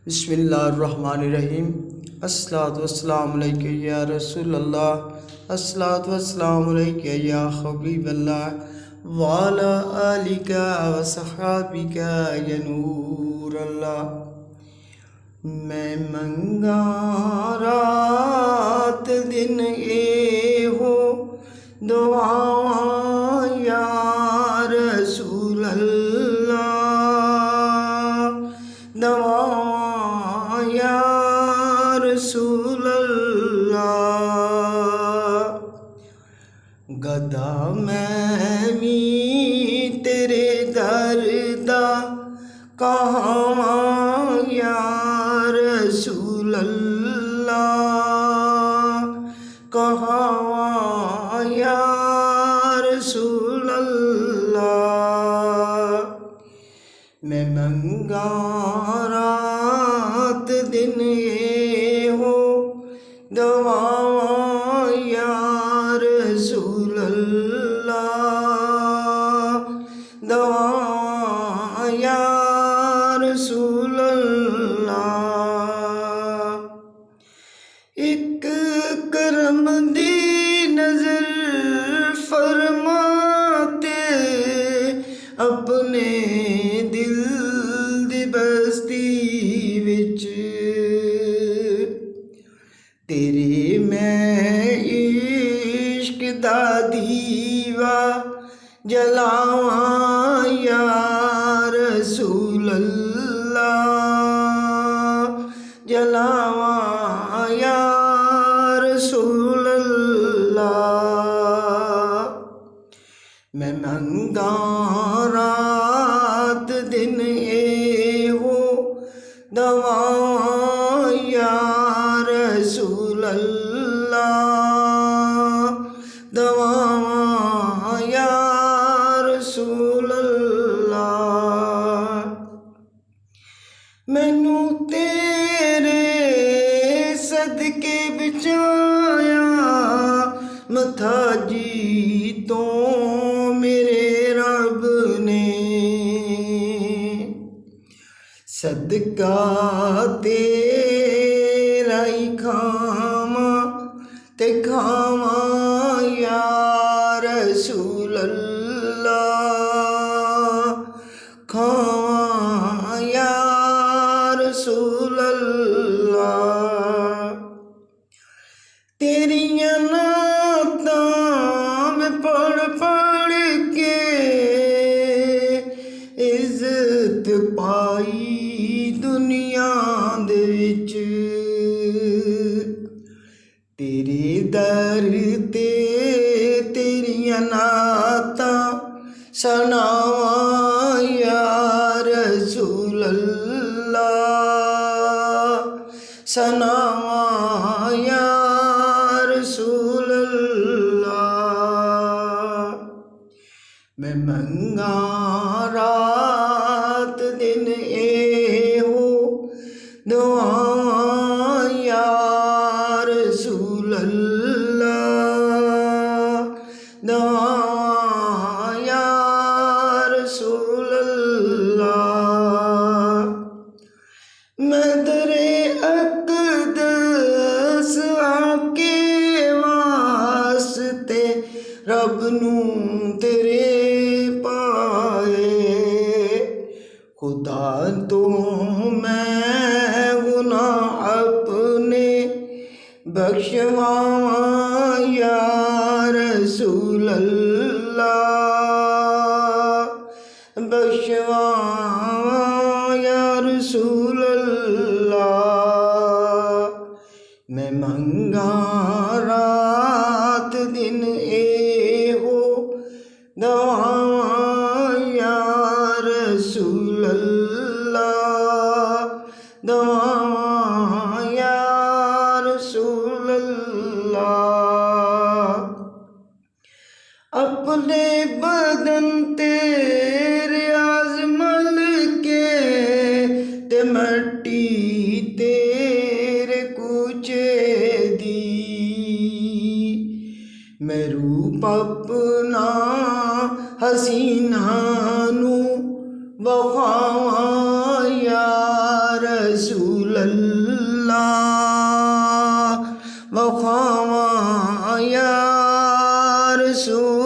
बिस्मिल्लाहिर्रहमानिर्रहीम। अस्सलातु वस्सलामु अलैका या रसूलल्लाह, अस्सलातु वस्सलामु अलैका या हबीबल्लाह, वाला आलिका व सहाबिका या नूरल्लाह। मैं मंगा रात दिन ए हो दुआ या रसूलल्लाह, दवा या रसूलल्लाह। गदा मैं भी तेरे दरदा कहाँ या रसूलल्लाह, कहाँ या रसूलल्लाह। मैं मंगा रात दिन ये हो दवा या रसूलल्लाह, दवा या रसूलल्लाह। एक करम दी नजर फरमाते अपने दिल दी बस्ती विच, तेरे मैं इश्क दा दीवा जलावा या रसूलल्लाह, जलावा या रसूलल्लाह। मैं मंगा रात दिन ए हो दवा या रसूलल्लाह, दवा या रसूलल्लाह। मैनू तेरे सदके बचाया मथा जी तो मेरे रब ने, सदका तेरा ही खावा ते खावा या रसूलल्लाह, खावा या रसूलल्लाह। तेरियां नातां में पढ़ पढ़ के इज्जत पाई दुनिया दे विच, तेरे दर ते तेरियां नातां सनावा या रसूलल्लाह, सनावा या रसूलल्लाह। मैं मंगा रात दिन ए हो दुआ या रसूलल्लाह, दुआ या रसूलल्लाह। मैं दरे अक़दस आके वास्ते रब नू तेरे पाए, खुदा तो मैं गुनाह अपने बख्शवावा या रसूलल्लाह, बख्शवावा या रसूलल्लाह। मैं मंगा रात दिन ए हो दवा या रसूलल्लाह, दवा या रसूलल्लाह। अपने बदन तेरे आज़मल के ते मट्टी तेरे कुचे दी, मैं रूप अपना हसीना नू बखावा या रसूल वखावा या रसूल